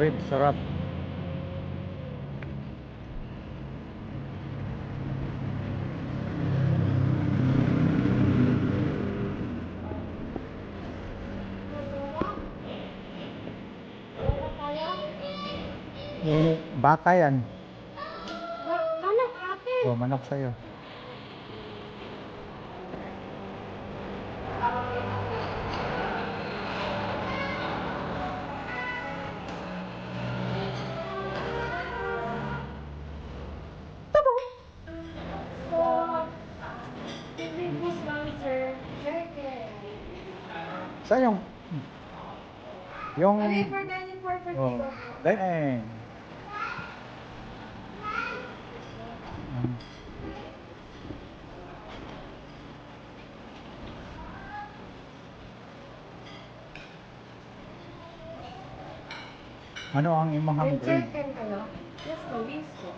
rib, sarap. Baka yan. Manok atin. O, manok sa'yo. Bibigos lang, sir. Saan yung... Yung... Kami for 94 Oh, dahil ano ang imong May grade? chicken kayo? Yes po, wings po.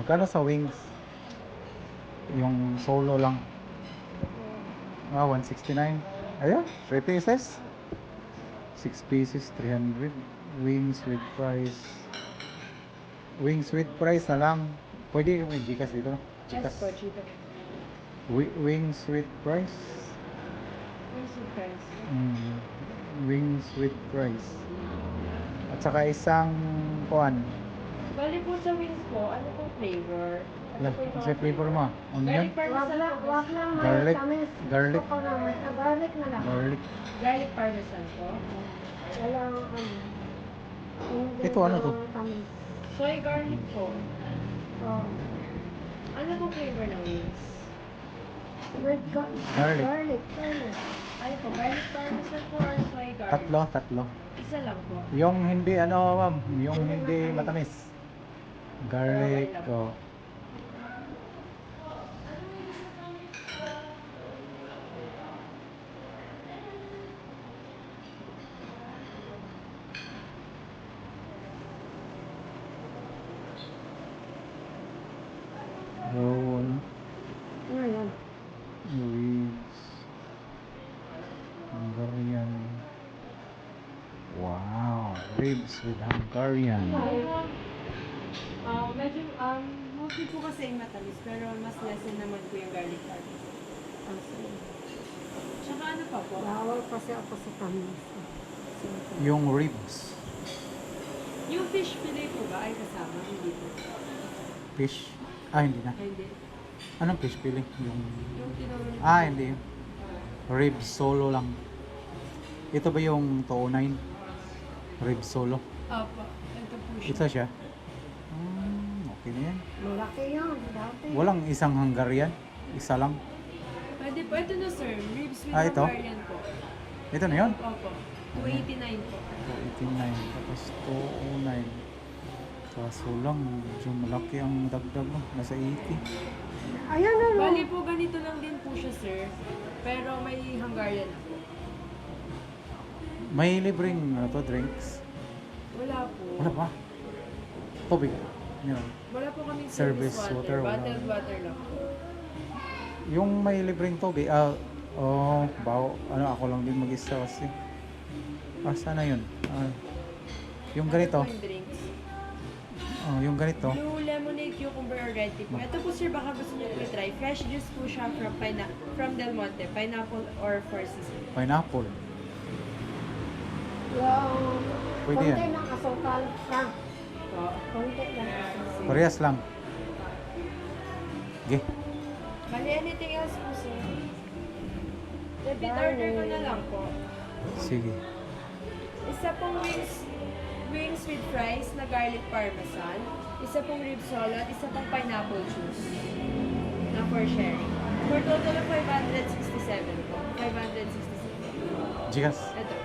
Magkano sa wings? Yung solo lang. 169. Ayun, 3 pieces. 6 pieces, 300. Wings with price. Wings with price na lang. Pwede yung Gcash dito. Yes Gcash. po, cheaper. Wings with price. Wings with price. Wings with price. At saka isang kuan. Bali po sa wings po, ano pong flavor? Ano po yung Sa flavor mo? Onion? Garlic parmesan po. Wag lang may Garlic. tamis. Garlic. Gusto ko na may garlic na lang. Garlic. Garlic parmesan po. Walang ano. Hindi Ito, ano to? tamis. Soy garlic po. Oh. Ano pong flavor ng wings? With Garlic. Garlic. Ano po, garlic parmesan po or soy garlic? Tatlo. Isa lang po. Yung hindi ma'am, yung hindi matamis. Garlic. Oh. Roll. Ano yan? Ribs. Hungarian. Wow, ribs with Hungarian. Medyo, mostly po kasi yung matamis, pero mas lesson naman po yung garlic parmesan. Tsaka ano pa po? Bawal kasi ako sa tamis. Yung ribs. Yung fish fillet po ba ay kasama? Hindi po. Fish. Hindi na. Ay, hindi. Anong fish fillet? Yung... Yung tinawag Hindi. Ribs solo lang. Ito ba yung 209? Ribs solo. Opo. Ito po siya. Ito siya. Okay na yan. Malaki yun. Dati. Walang isang Hungarian. Isa lang. Pwede po. Ito na sir. Ribs with Ito? Hungarian po. Ito na yun. Opo. 289 po. 289. Tapos 209. Kaso lang, medyo malaki ang dagdag mo. Nasa 80. Ayan na no. Bali po, ganito lang din po siya sir. Pero may Hungarian na po. May libreng drinks. Wala po. Wala pa. Tubig. Yan. Wala po kaming Service service water, water. wala. Bottled water lang po. Yung may libreng tubig, ako lang din mag-isa kasi. Sana yun. Yung ganito, Ano po yung drinks? yung ganito, Blue lemonade, cucumber, or red tea po. Ito po sir, baka gusto niyo po i-try. Fresh juice po siya from Del Monte. Pineapple or Four Seasons. pineapple. Yung Pwede konti yan. ng asukal. Po. Konti lang. Parehas lang. Okay. Bali, anything else po sir? Repeat order ko na lang po. Sige. Isa pong wings with fries na garlic parmesan. Isa pong rib solo at isa pong pineapple juice na for sharing. For total of 567 po. 567. Gigas. Ito.